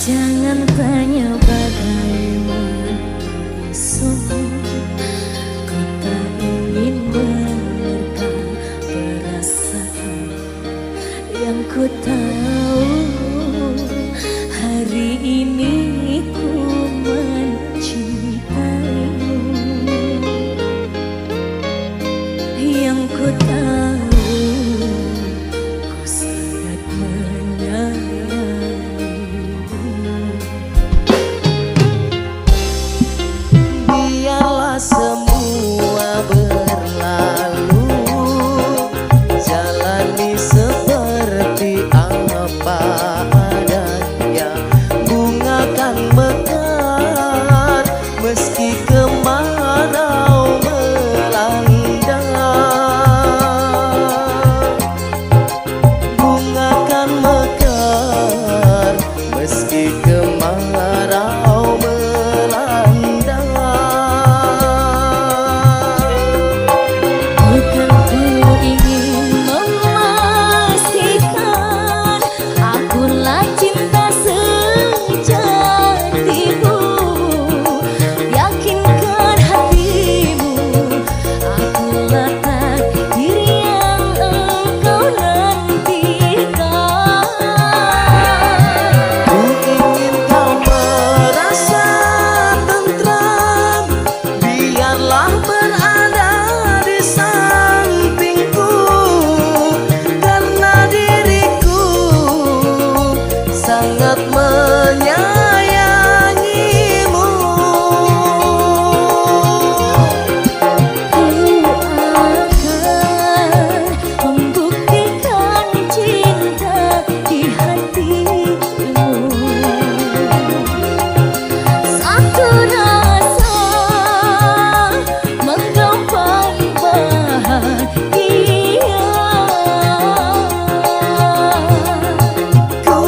Jangan tanya bagaimana esok, ku tak ingin menerka perasaan yang ku tahu. Hari ini ku mencintaimu, yang ku tahu ku sangat menyayangimu. Biarlah semua berlalu, jalani seperti apa adanya. Bunga kan mekar meski kemarau melanda. Bunga kan mekar meski kemarau melanda. Bukan ku ingin memastikan akulah cinta sejatimu. Yakinkan hatimu, akulah takdir yang engkau nantikan. Ku ingin kau merasa tentram, biarlah berada di sampingku, karena diriku sangat menyayangimu. Ku akan membuktikan cinta di hatimu. Satu rasa menggapai bahagia. Ku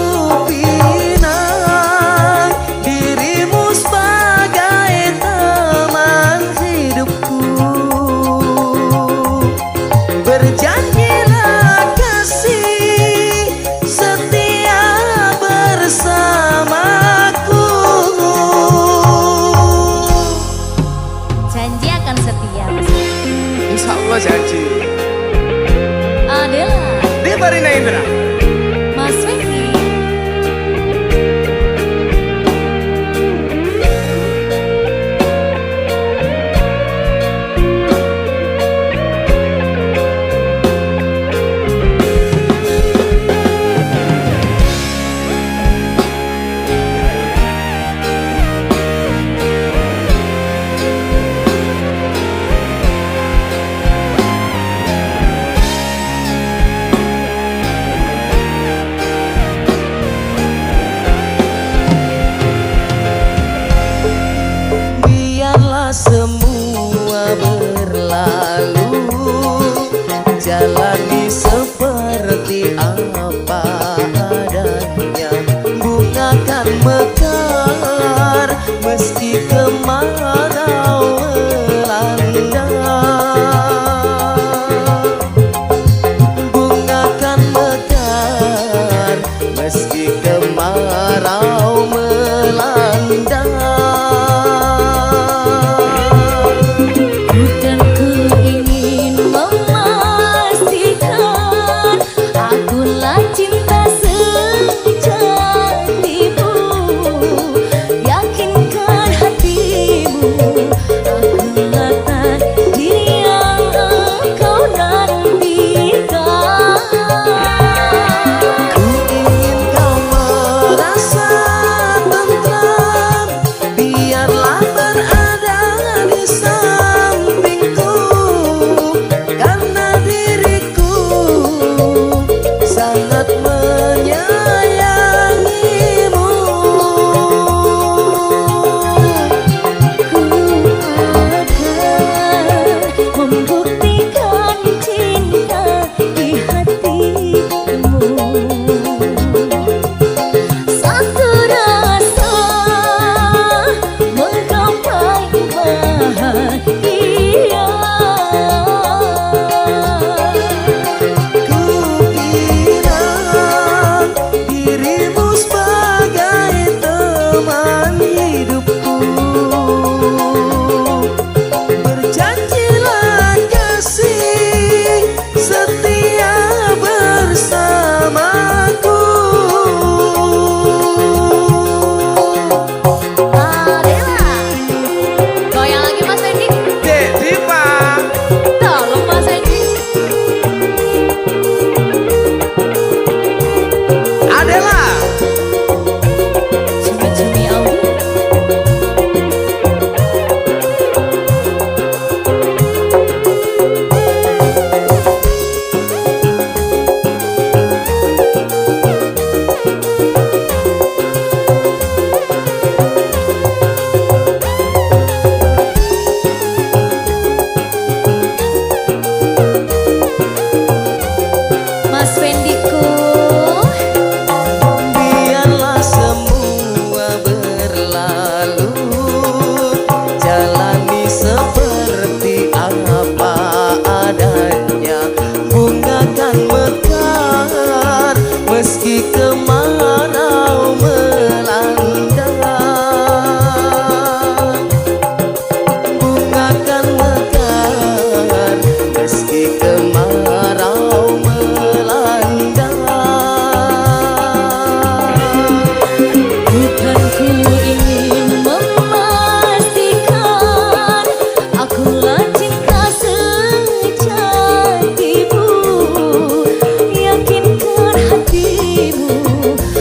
pinang dirimu sebagai teman hidupku. Berjanjilah kasih setia bersamaku. Janji akan setia. Insya Allah janji. Adalah Dia Barina Indra. Mas Vicky. kemarau melanda, bunga kan mekar meski kemarau melanda. Bukan ku ingin memastikan akulah cinta sejatimu, yakinkan hatimu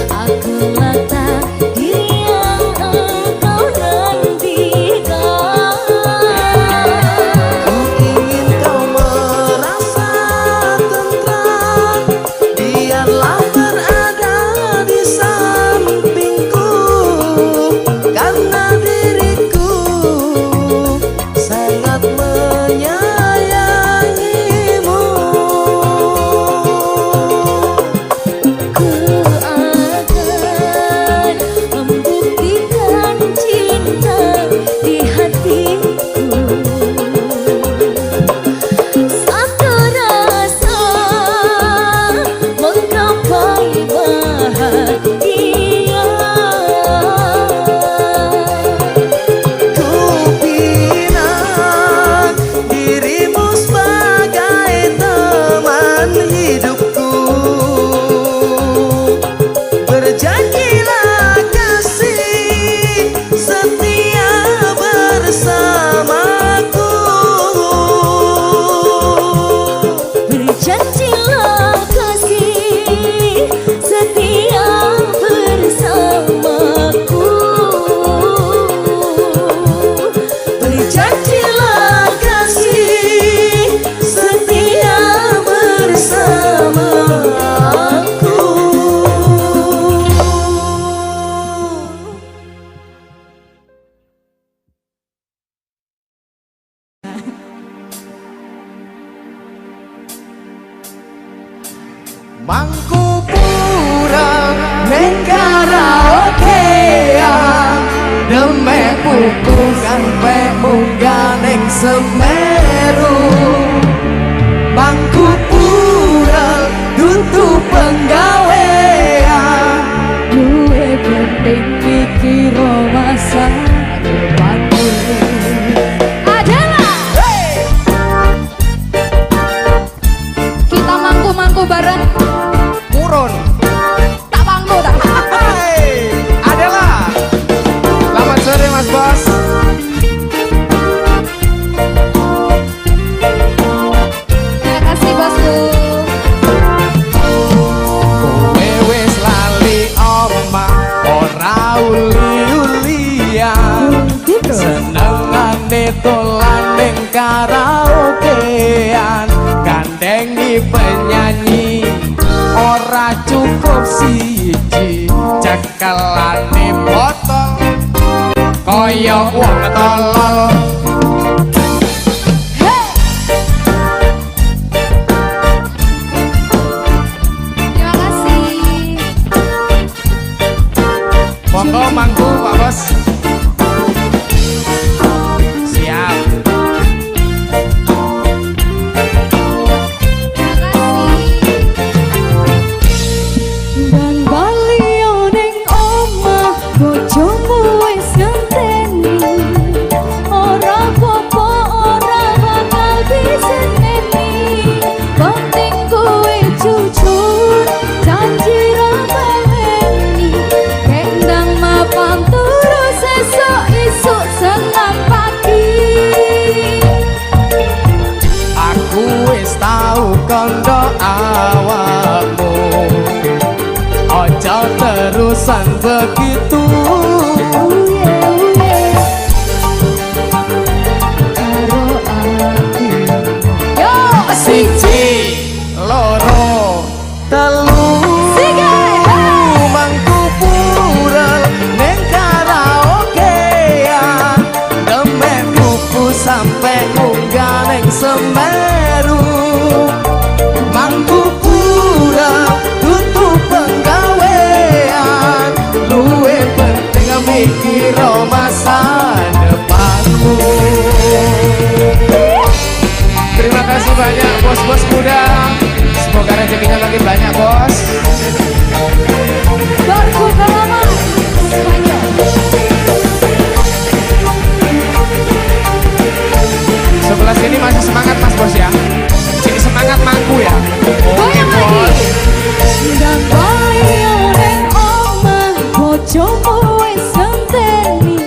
akulah takdir yang engkau nantikan. Ku ingin kau merasa tentram, biarlah berada di sampingku, karena diriku sangat menyayangimu. Ku akan membuktikan cinta di hatiku, satu rasa menggapai bahagia. Ku pinang dirimu sebagai teman hidupku, berjanjilah kasih setia bersamaku. Berjanjilah kasih setia bersamaku. Berjanjilah kasih setia bersamaku. Mangku pura neng karaokean, demek buku sampe munggah neng Semeru. Mangku pura dudu penggawean, Duwe penting mikir masa depanku. Adalah kita mangku-mangku bareng. murun. Tak mangku tak. Hai, adalah. Selamat sore Mas Bos. Terima kasih bosku. Kowe wis lali omah ora uli-ulian, senengane dolan ning karaokean, gandengi penyanyi ora cukup siji, cekelane botol kaya wong tolol. Terima kasih. Monggo mangku Pak Bos. Siap. Dan balio ning omah bojomu wis ngenteni, ora apa-apa ora bakal diseneni, penting kowe jujur janji ra baleni, kendang mapan turu sesuk isuk senang pagi. Aku wis tau kondo awakmu, ojo terusan begitu. Uye karo aku. Yo Siji, loro, telu, mangku pura neng karaokean, demen buku sampe munggah neng Semeru. Mangku pura tutup penggawean, luwe penting mikir bojomu wis ngenteni.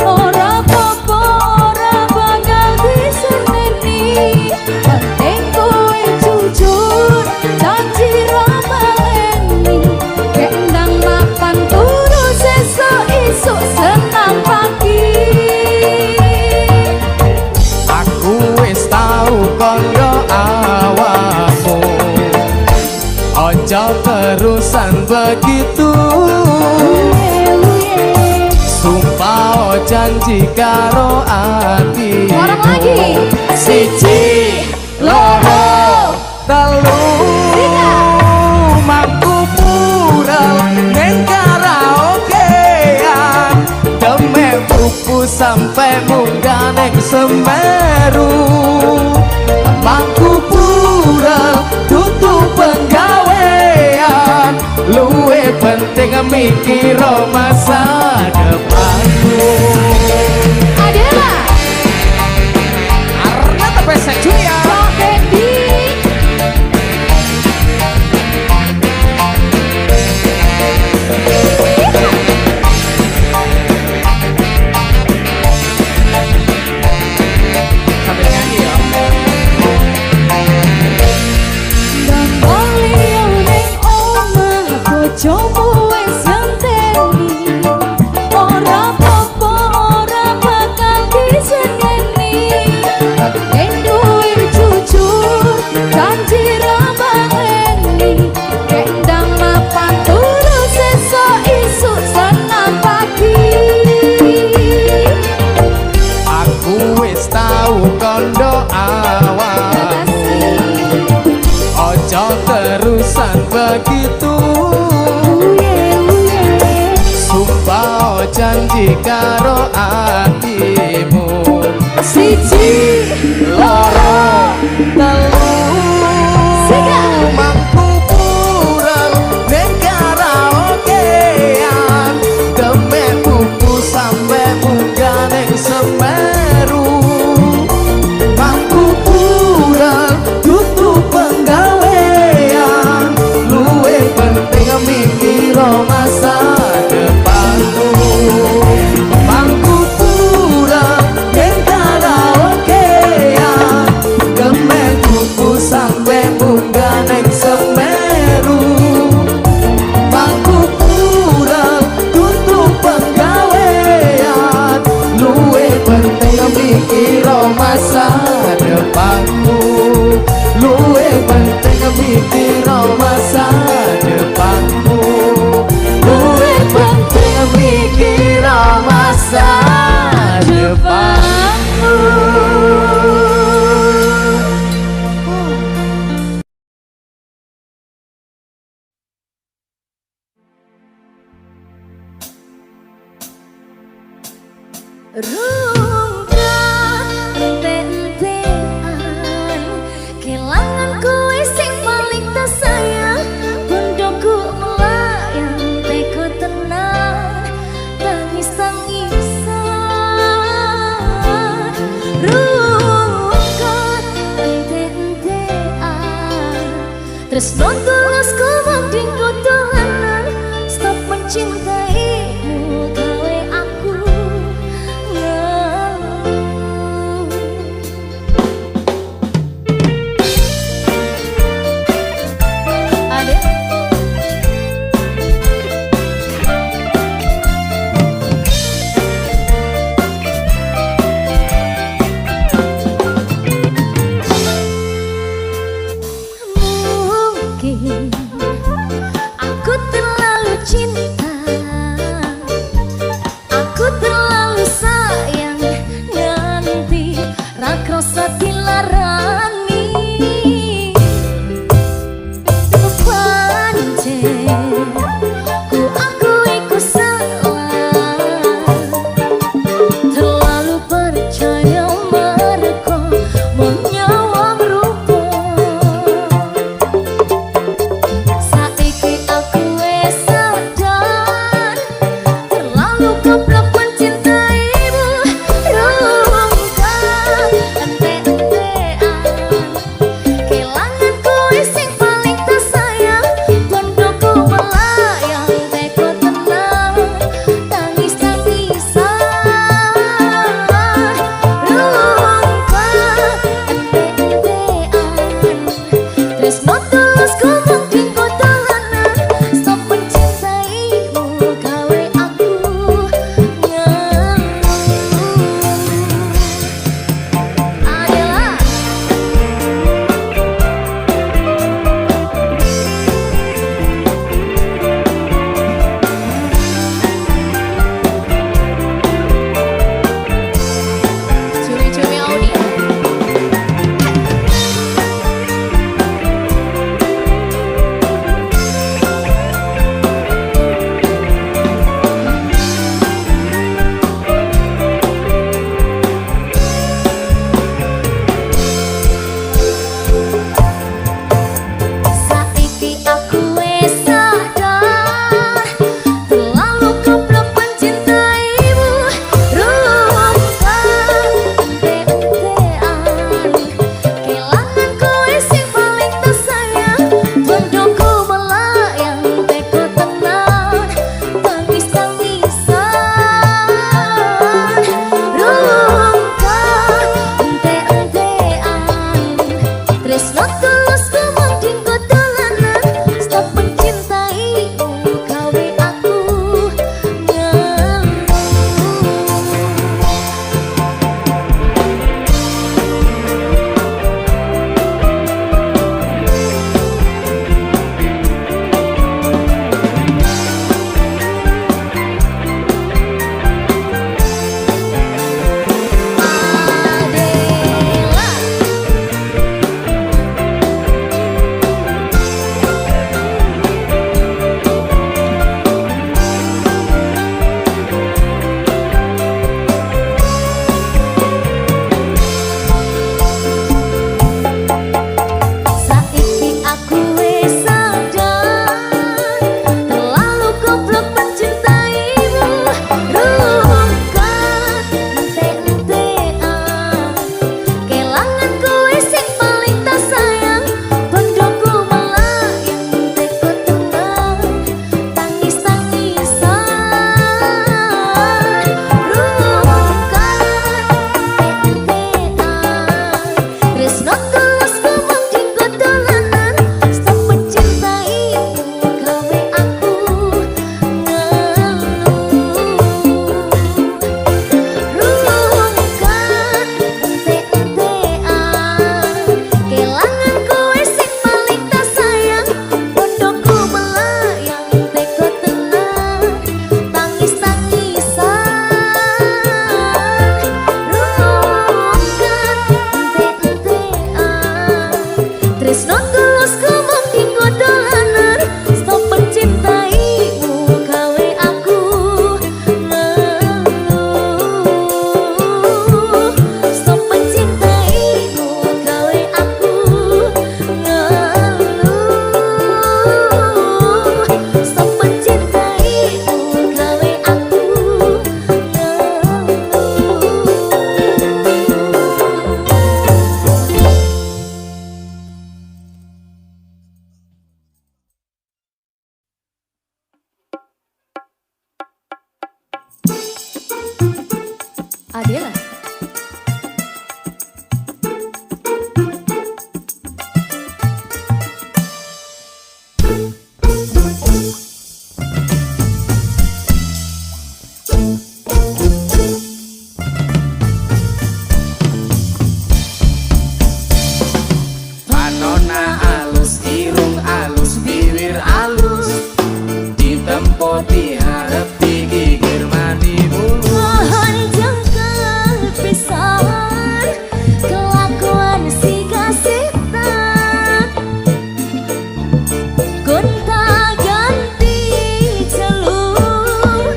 Ora apa-apa, ora bakal diseneni. Penting kowe jujur, janji ra baleni. Kendang mapan turu sesuk isuk senam pagi. Aku wis tau kondo awakmu, ojo terusan begitu. Sumpah janji karo ati. Orang lagi. Siji, loro, telu. Mampu mural neng karaokean, demek pupu sampai munggah neng Semeru. Mampu mural tutup penggawean, luwe penting mikir masa depanku. Adela, Karena tepesek Julia. Kak Dendi. Sambil nyanyi ya. Dan baliau ning omah bojomu wis ngenteni. Ora apa-apa, ora bakal diseneni. Yen duwe jujur, janji ra baleni. Kendang mapan turu sesuk isuk senam pagi. Aku wis tau kondo awak, ojo terusan begitu. Sumpah janji karo atimu. Siji, loro, telu. Mampu pural neng karaokean, demek pupu sampe munggah neng Semeru. Mampu pural tutup penggawean, luwe penting mikir masa depanku. Mampu pural neng karaokean, demek pupu sampe munggah neng Semeru. Mampu pural tutup penggawean, luwe penting mikir masa depanku. Luwe penting mikir masa depanku. Luwe penting mikir masa depanku. Rungkat ente-entean, kelangan kowe sing paling tersayang. Bondoku melayang, teko tenang, tangis-tangisan. Rungkat ente-entean, tresno tulus kumang dinggo dolanan. Stop mencintaimu, gawe aku Adela. Panona alus, irung alus, bibir alus, ditempo diharap digigir mani bulu. Mohon jangan pisah kelakuan si kasitan, gonta ganti celur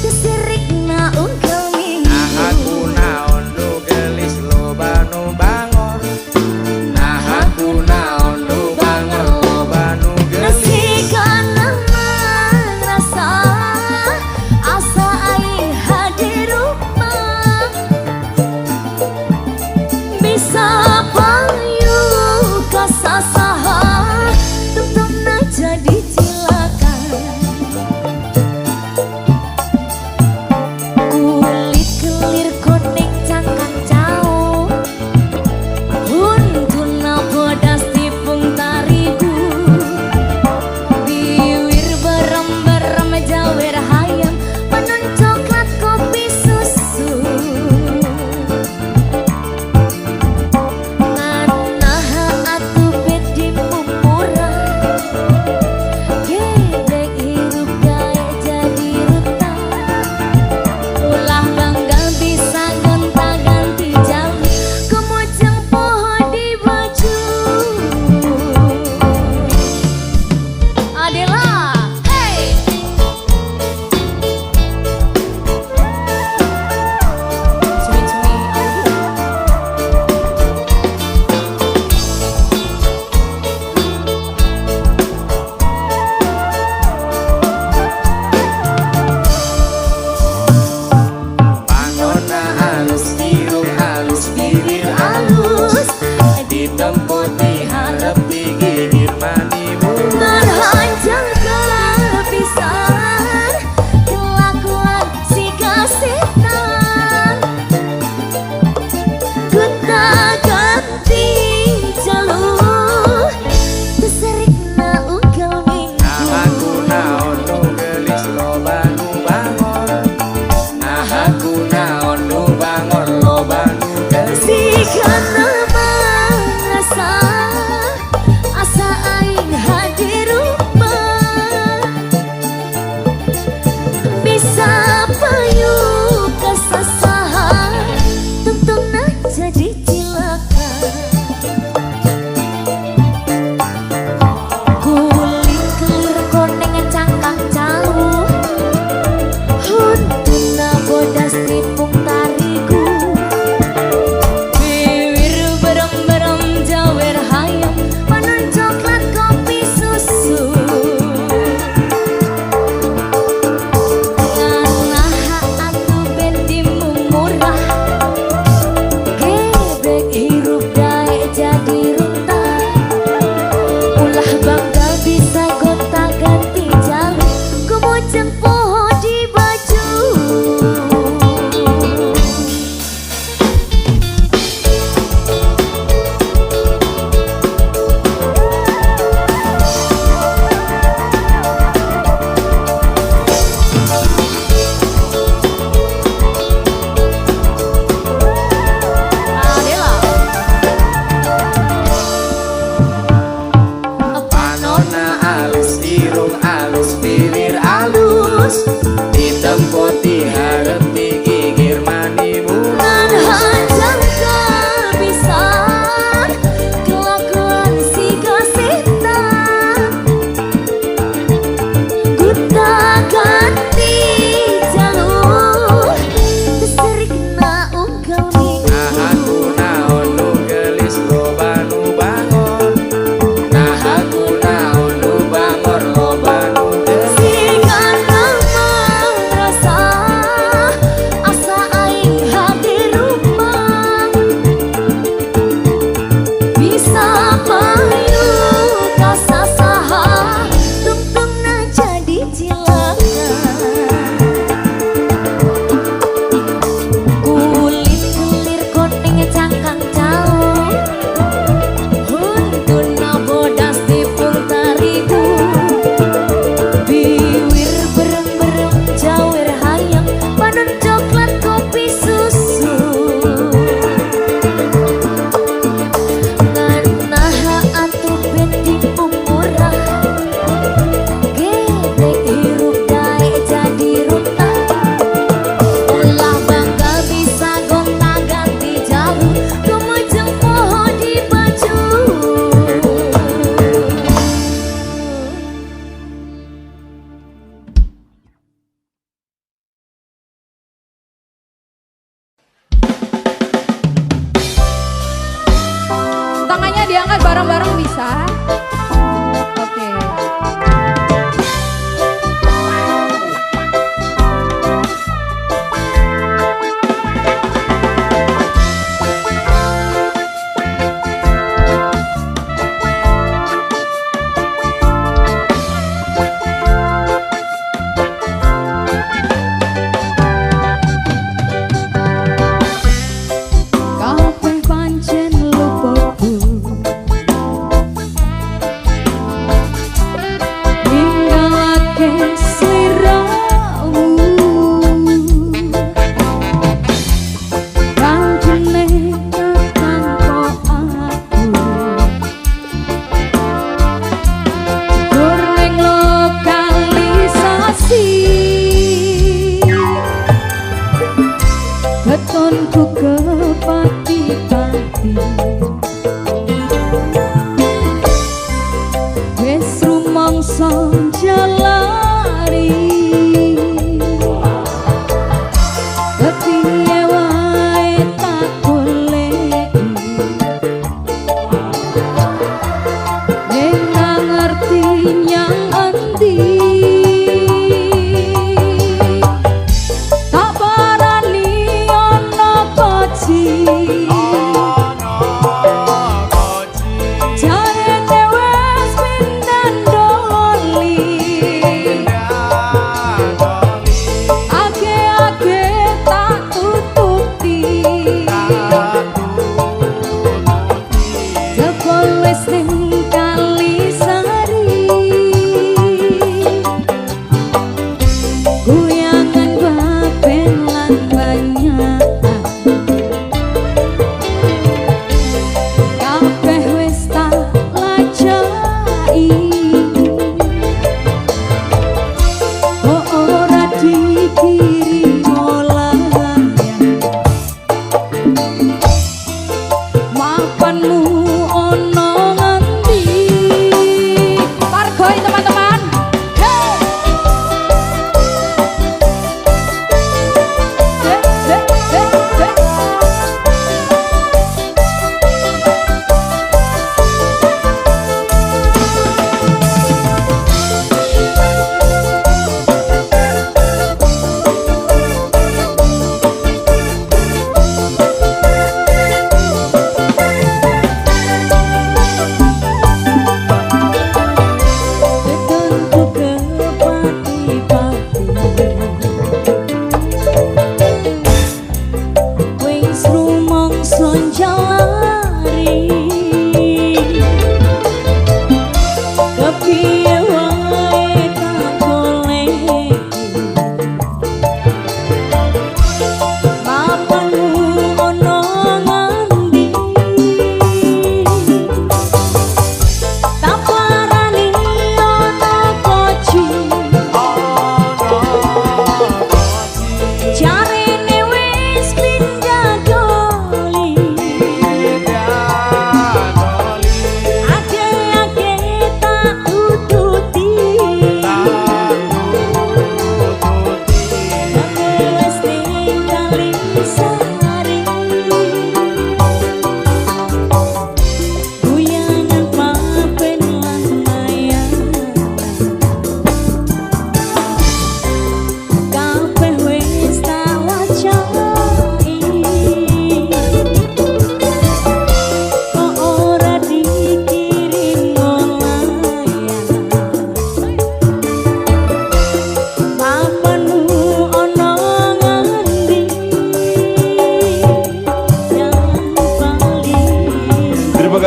kesirik na ungkel minggu. Nah aku naon nu gelis loba nu bangor. Nah aku naon nu bangor loba nu gelis. Nasikan nama rasa asa aing hadir rumah, bisa payu kasasaha tutupna jadi cilaka. Kulit kelir kuning cangkang jauh, untuna bodas tipung tarigu, bibir berem-berem jawer hayam penon coklat kopi susu. Nganaha atuh bedimu murah, gedeg hirup gawe jadi ruta. Ulah bangga bisa gonta-ganti jalur, kemujang pohon di baju. Adela, hey! Cumi-cumi aja. Panona alus, irung alus, bibir alus, ditempo diharap digigir mani bulu. Terhancang kepisahan kelakuan si kasitan, gonta ganti jalur terserik na ungkel minggu. Nah aku naon nu gelis loba nu bangor. Nah aku naon nu bangor loba nu gelis. Sikan nama rasa asa aing hadir rumah, bisa payu kasasaha tuntungna jadi cilaka. Kulit kelir koneng cangkang jauh, untuna bodas tipung tarigu, bibir berem-berem jawer hayam penon coklat kopi susu. Nganaha atuh bedimu murah, gedeg hirup gawe jadi ruta. Ulah bangga bisa gonta-ganti jalur, kemujang pohon di baju. Adela. Panona alus, irung alus, bibir alus, ditempo diharap digigir mani bulu. Terhancang kepisahan kelakuan si kasitan, gonta ganti jalur terserik na ungkel minggu. Nah aku naon nu gelis loba nu bangor. Nah aku naon nu bangor loba nu gelis. Sikan nama rasa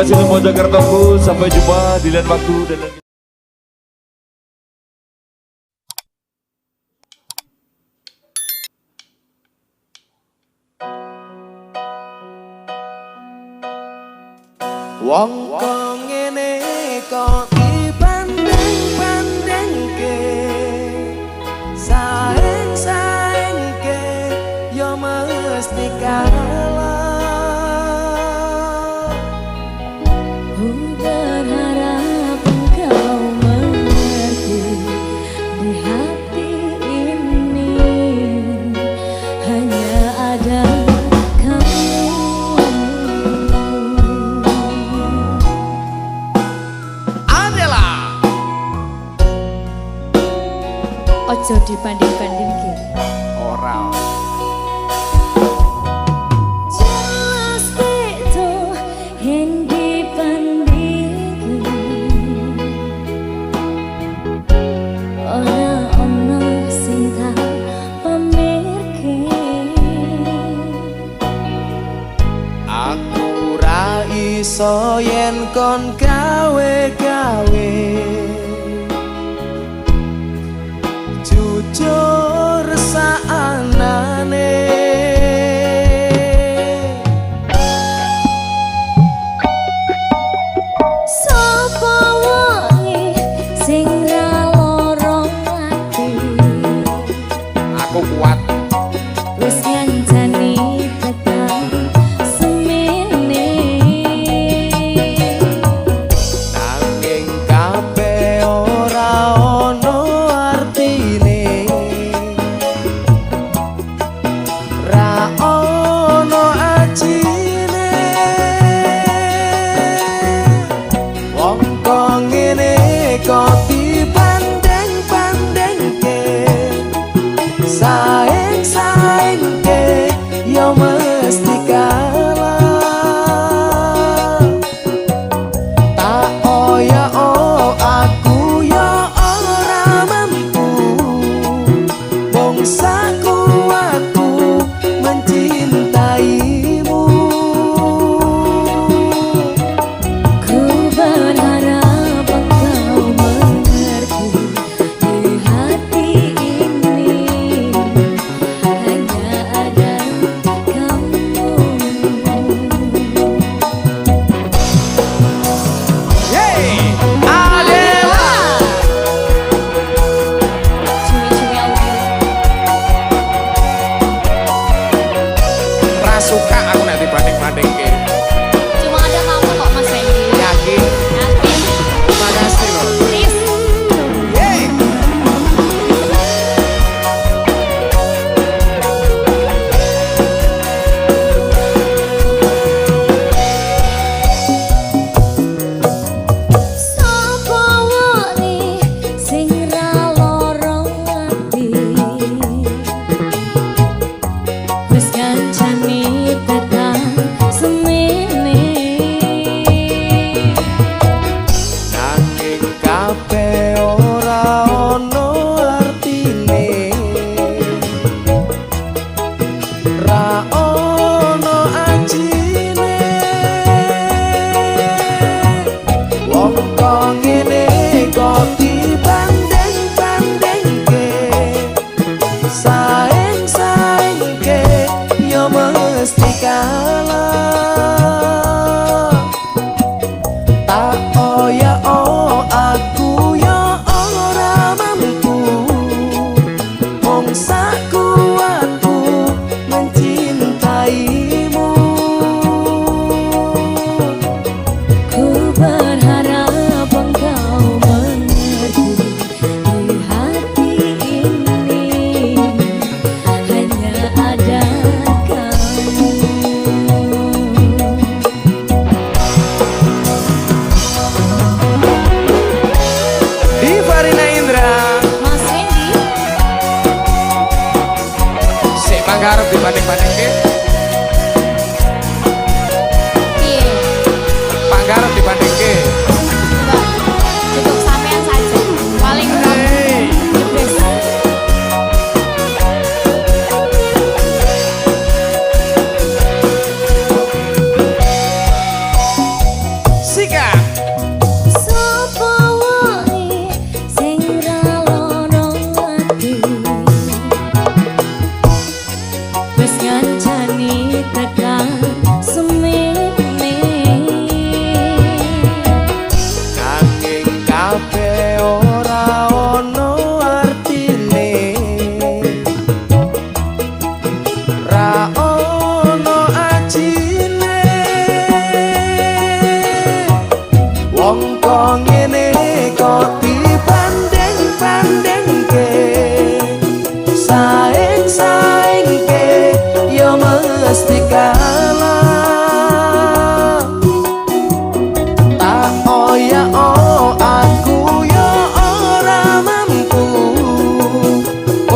kasih untuk Mojokertoku. Sampai jumpa di lain waktu dan lain. Wong kok ngene kok dibanding-bandingke, saeng-saengke yo mesti kalah. Ku berharap engkau mengerti, di hati ini hanya ada kamu. Adalah Ojo dibanding-bandingke. orang Jelas beda yang dibandingke. Ora ono sing tak pamerke. aku ra iso yen kon gawe-gawe, jujur saanane. Sapa wonge sing ra lorong ati, Aku kuat wis ngancani tekan semene. nanging kabeh ora ono artine, ra ono ajine. Wong kok ngene kok dibanding-bandingke, saeng-saengke yo mesti kalah. Tak oya aku yo ora mampu, bangsaku aku mencintaimu. Ku berharap engkau mengerti, di hati ini hanya ada kamu. Yeay, Adela. Cumi-cumi audio. Ra suka aku nek dibanding-bandingke. Cuma ada kamu kok Mas Randy. Yakin? Yakin? Makasih loh. Please. Yeay. Sapa wonge sing ra lorong ati, wis ngancani tekan semene. Nanging kabeh ora ono artine, ra ono ajine. Wong kok ngene kok dibanding-bandingke, saeng-saengke yo mesti kalah. Tak oya aku yo ora mampu, bangsaku aku mencintaimu. Ku berharap engkau mengerti, di hati ini hanya ada kamu. Divarina Indra, Mas Randy, sik manggarep dibanding-bandingke, piye? manggarep dibandingke. Mbak, cukup sampean saja. Paling Hey. jebres.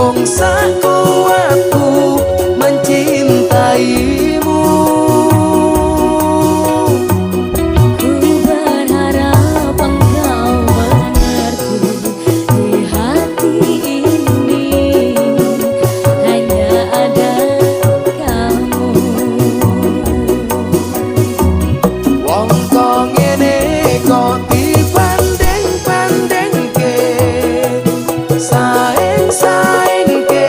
Wong sekuatku mencintaimu. Ku berharap engkau mengerti di hati ini hanya ada kamu. Wong kok ngene kok dibanding-bandingke, saing-saingke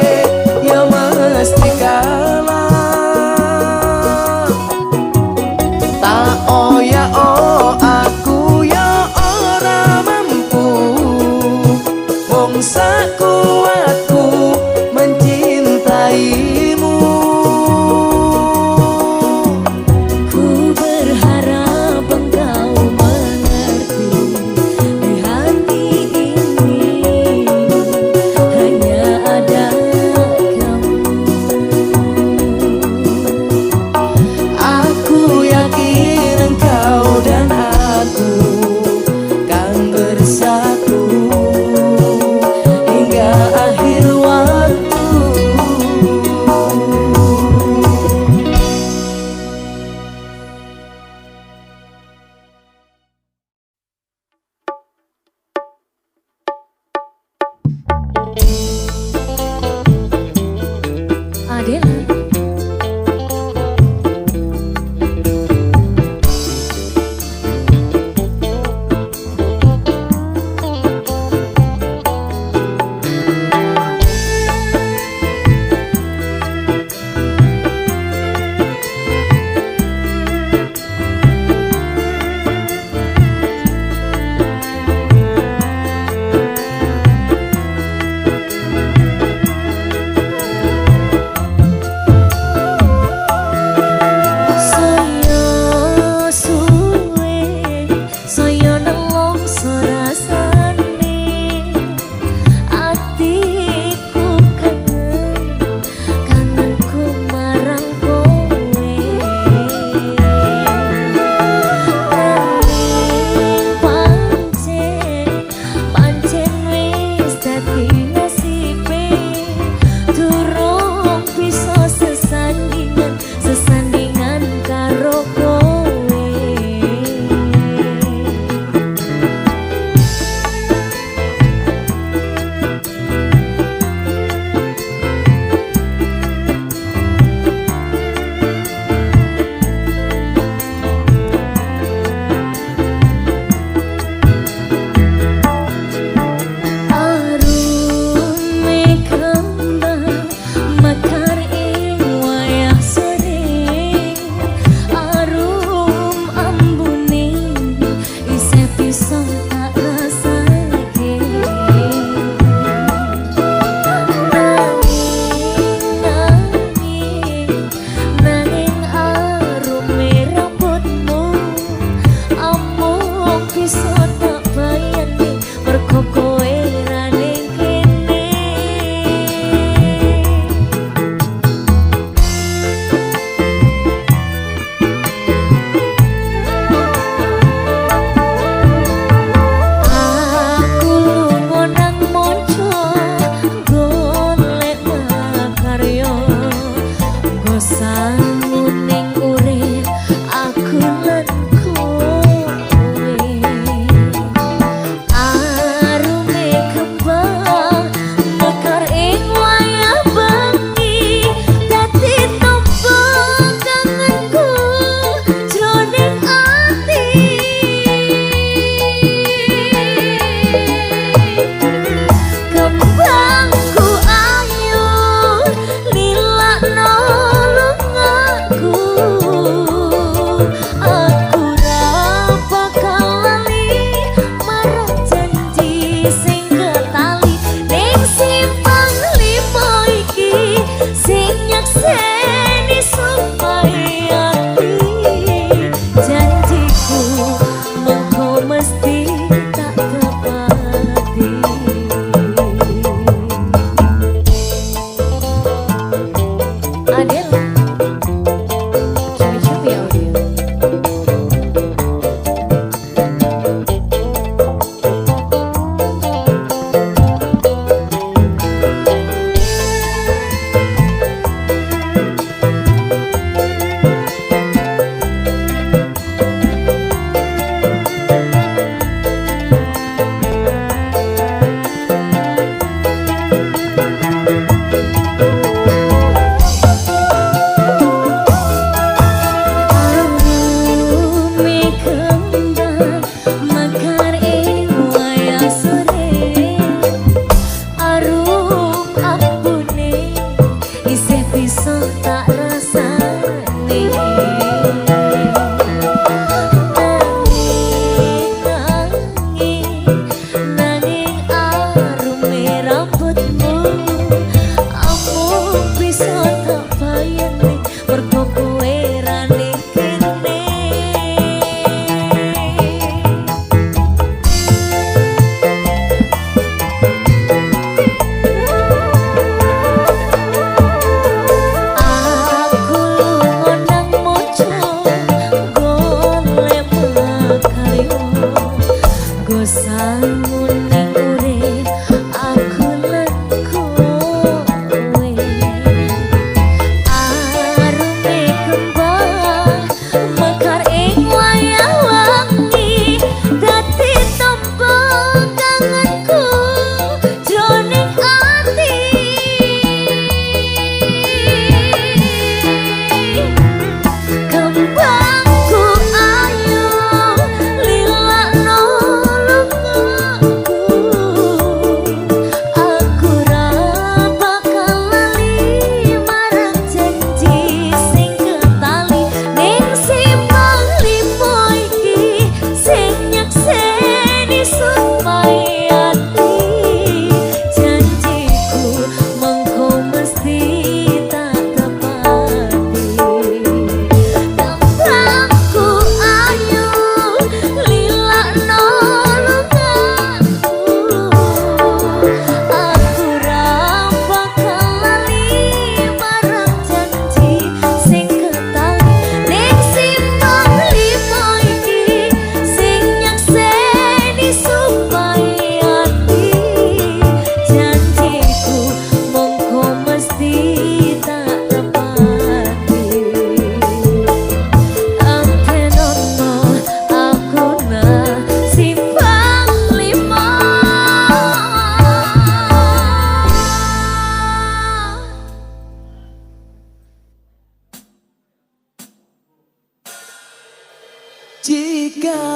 Jika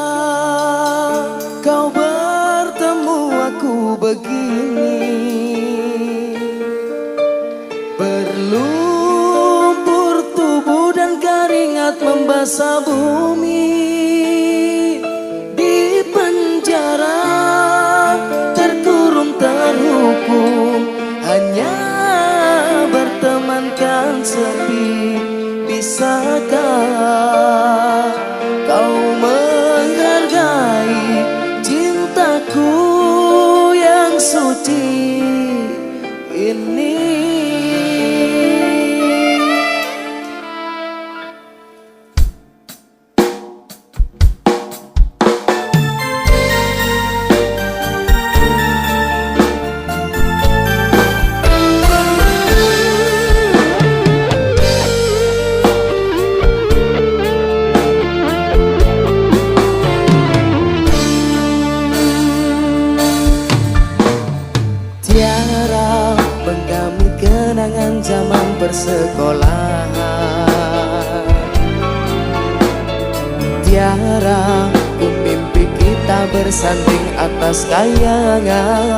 kau bertemu aku begini, berlumpur tubuh dan keringat membasah bumi, di penjara terkurung terhukum, hanya bertemankan sepi. Bisakah kau menghargai cintaku yang suci ini? Tiara menggami kenangan zaman persekolahan, tiara mimpi kita bersanding atas kayangan.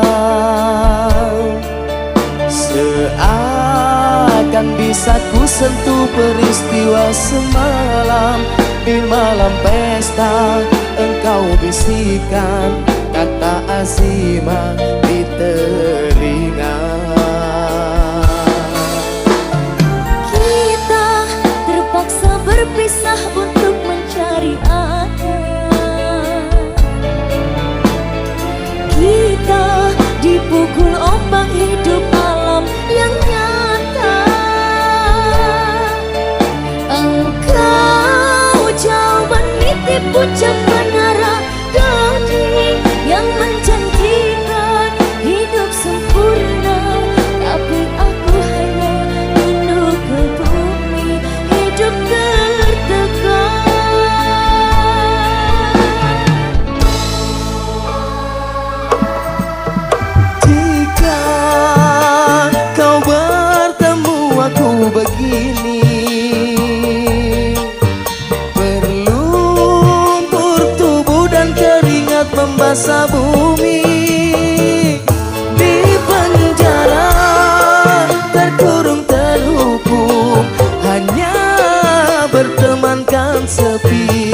Seakan bisa ku sentuh peristiwa semalam, di malam pesta engkau bisikan kata azimah di telinga. Kita terpaksa berpisah untuk mencari arah. Kita dipukul ombak hidup alam yang nyata. Engkau jauh menitip ucapan harap gading yang menjanjikan hidup sempurna, tapi aku hanya tunduk ke bumi, hidup tertekan. Jika kau bertemu aku begini, berlumpur tubuh dan keringat membasah bumi, di penjara terkurung terhukum, hanya bertemankan sepi.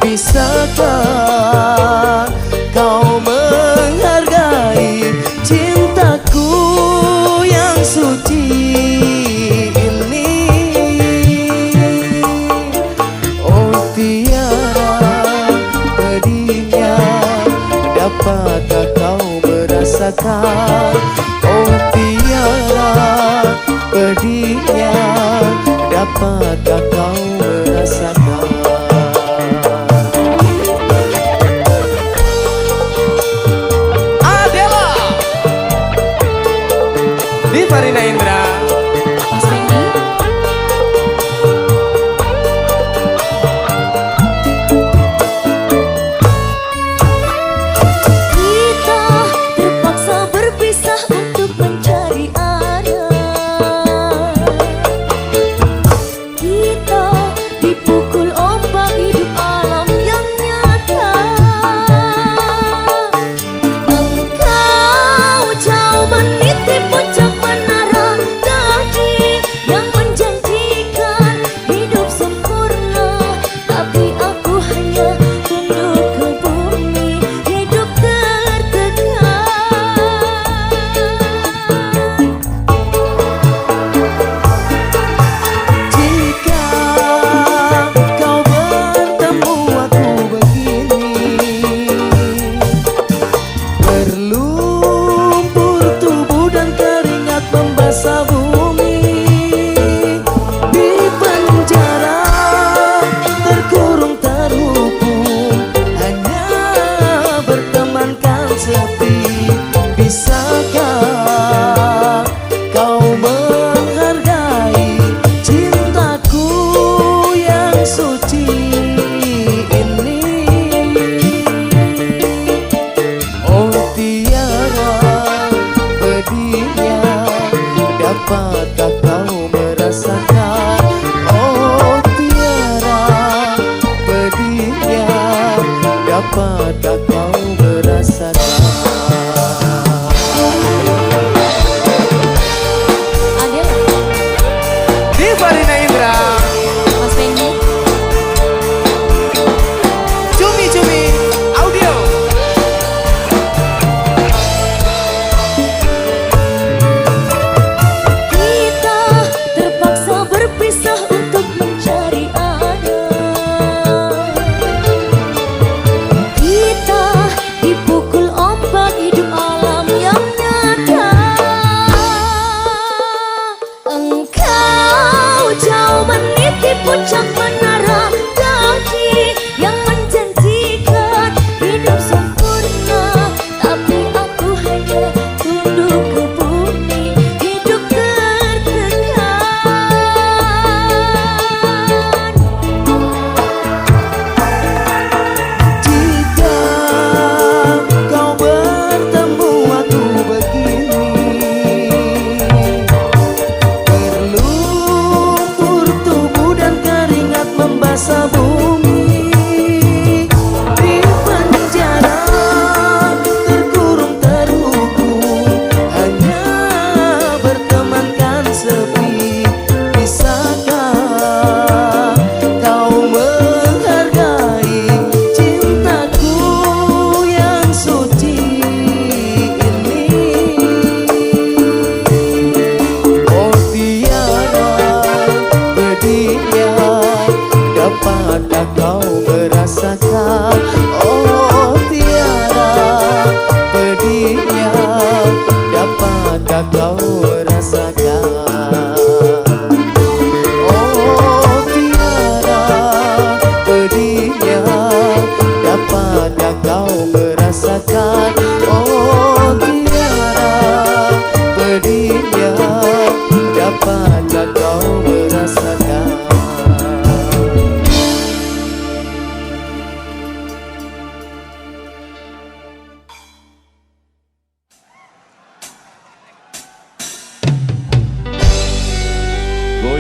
Bisakah kau menghargai cintaku yang suci ini? Oh tiara pedihnya, dapatkah kau merasakan? Oh tiara pedihnya, dapatkah kau merasakan? Adela di Farina Indra. Mas Randy, kita terpaksa berpisah untuk mencari arah. Kita dipukul ombak hidup alam yang nyata. Engkau jauh menitip ucapan harap gading yang menjanjikan hidup sempurna, tapi aku hanya tunduk ke bumi, hidup tertekan. Jika kau bertemu aku begini, berlumpur tubuh dan keringat membasah bumi, di penjara terkurung terhukum, hanya bertemankan sepi. Bisakah kau menghargai cintaku yang suci ini? Oh tiara pedihnya, dapatkah kau merasakan? Oh tiara pedihnya,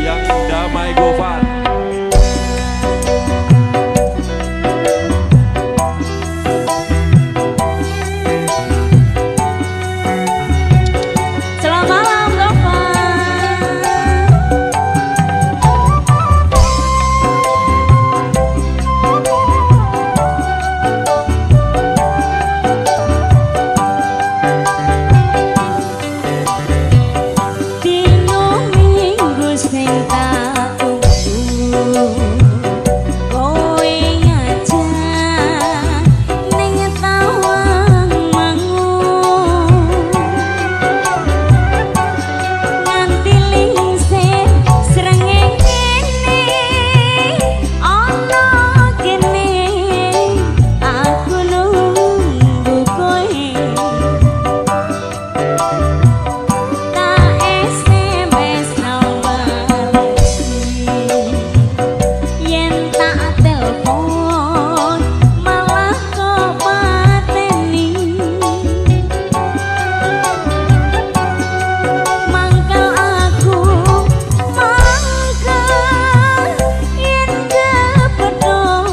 goyang damai Gofar. Selamat malam Gofar. Dino minggu sing tak tunggu, kowe ngajak ning tawang mangun. Nganti lingsir srengenge kene, ana kene aku nunggu kowe. Tak SMS nawasi, yen tak telepon malah kok pateni. Mangkal aku, mangkal yen kepedhok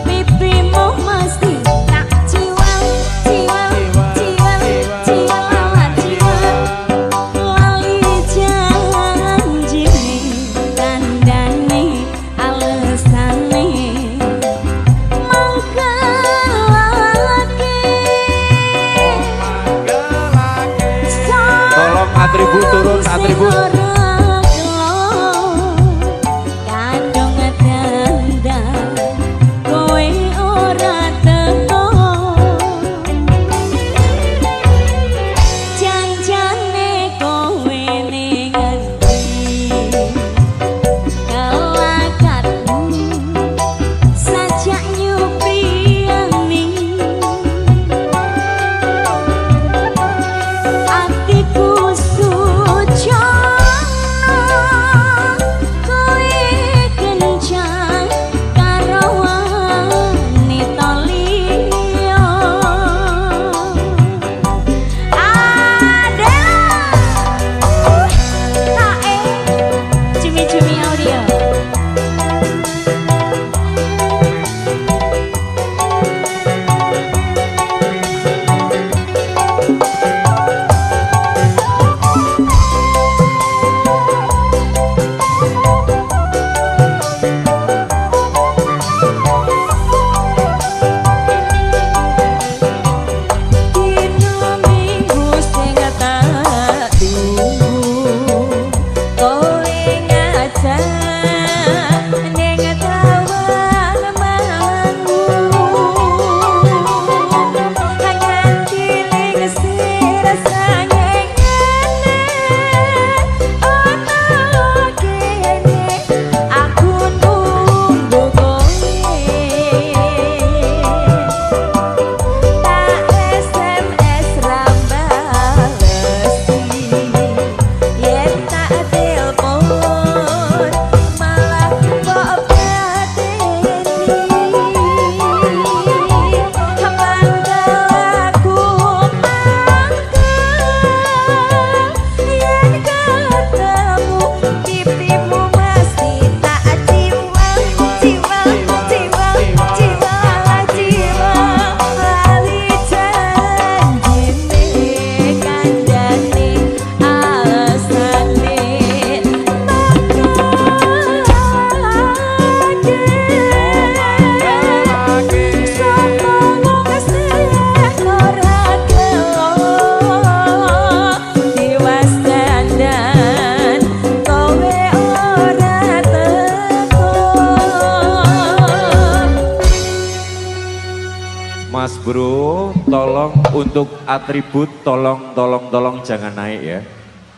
pipimu mesti tak ciwal, ciwal, ciwal, ciwal, ciwal. Lali janjine, kandhane, alesane mangkelake. Tolong atribut turun, atribut. Kadung dandan, kowe ora teko. Janjane kowe ning endi, kelakatmu sajak nyupiani. Atiku sujono, kowe kencang karo wanita liya. Ada tae cumi-cumi audio. Dino minggu sing tak tunggu, kowe ngajak ning tawang mangun. Nganti lingsir srengenge ana kene aku nunggu kowe. Tak SMS rambalesi, yen tak telepon malah kok pateni. Mangkel aku, mangkel yen ketemu pipimu mesti tak ciwal, ciwal, ciwal, ciwal, ciwal. Lali janjine, kandhane, alesane mangkelake. Sapa wong sing ora kelo diwas dandan, kowe ora teko. Mas Bro, tolong untuk atribut tolong jangan naik ya.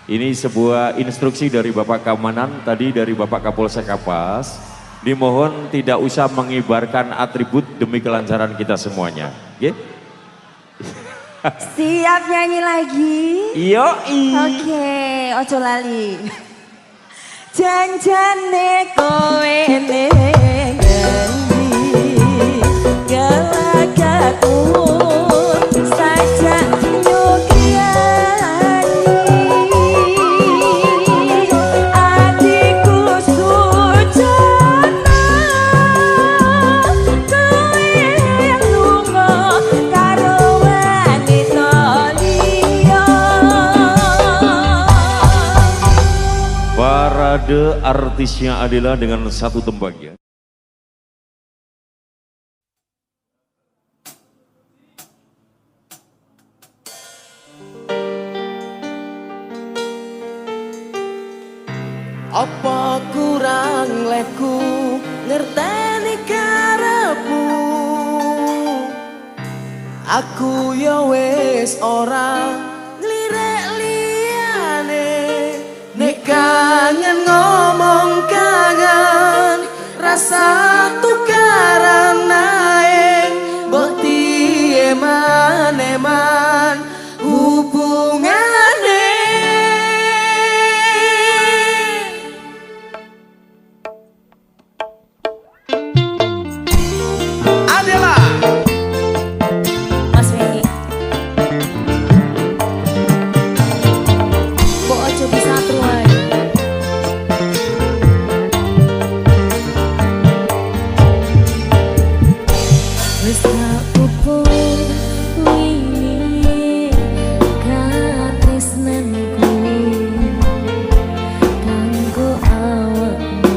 Ini sebuah instruksi dari Bapak Keamanan, tadi dari Bapak Kapolsek Kapas. Dimohon tidak usah mengibarkan atribut demi kelancaran kita semuanya. Oke? Siap nyanyi lagi? Yoi. Oke, ojo lali. Janjane kowe ning endi, gelagaku sajak nyukiani. Atiku parade artisnya adalah dengan satu tembangnya. Apa kurang leku ngerteni karepmu, aku ya wis ora nglirek liyane, nek kangen ngomong kangen rasa tukaran nae, mbok tiye man hubungane. Mas Wengi. Kok aja bisa truan. Wis tak upo wingi katresnanku kanggo awakmu.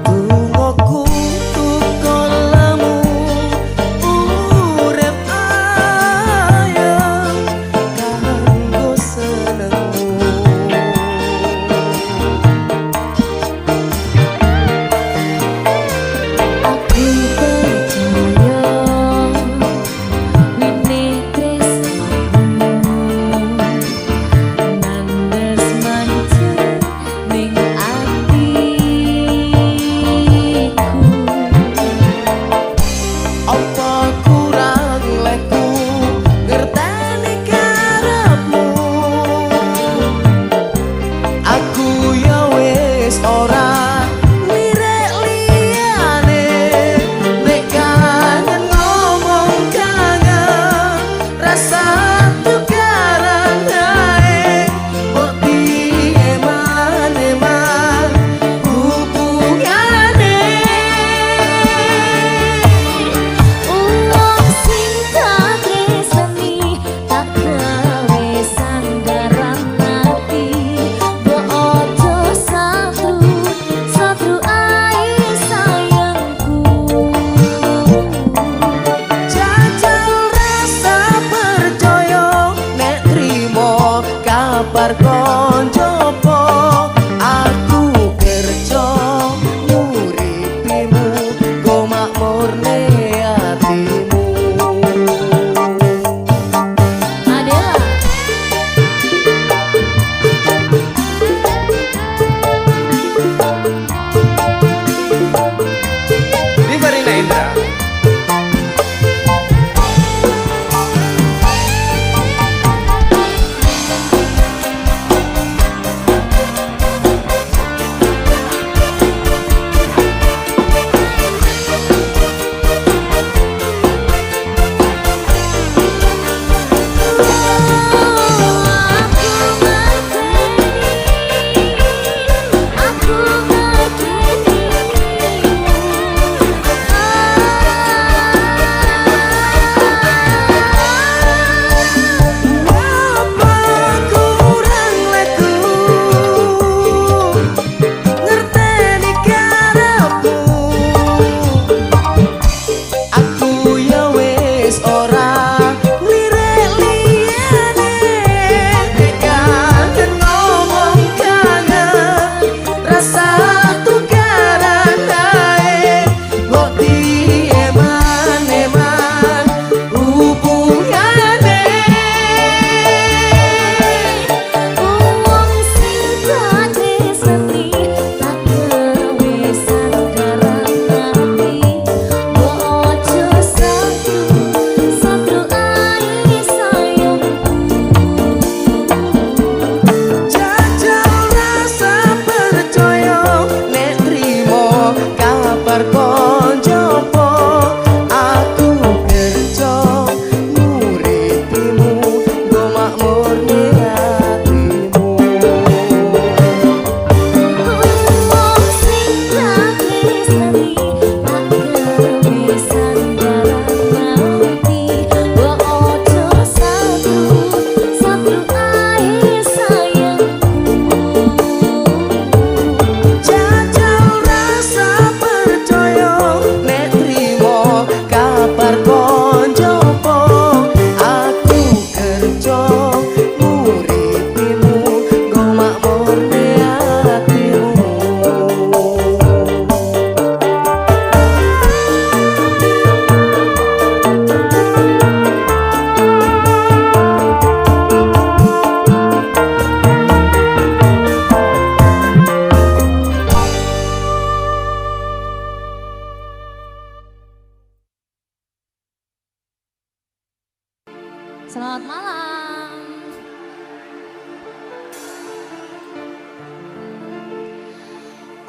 Tunggoku tukolamu urip ayo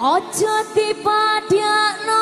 Ojo dipadakno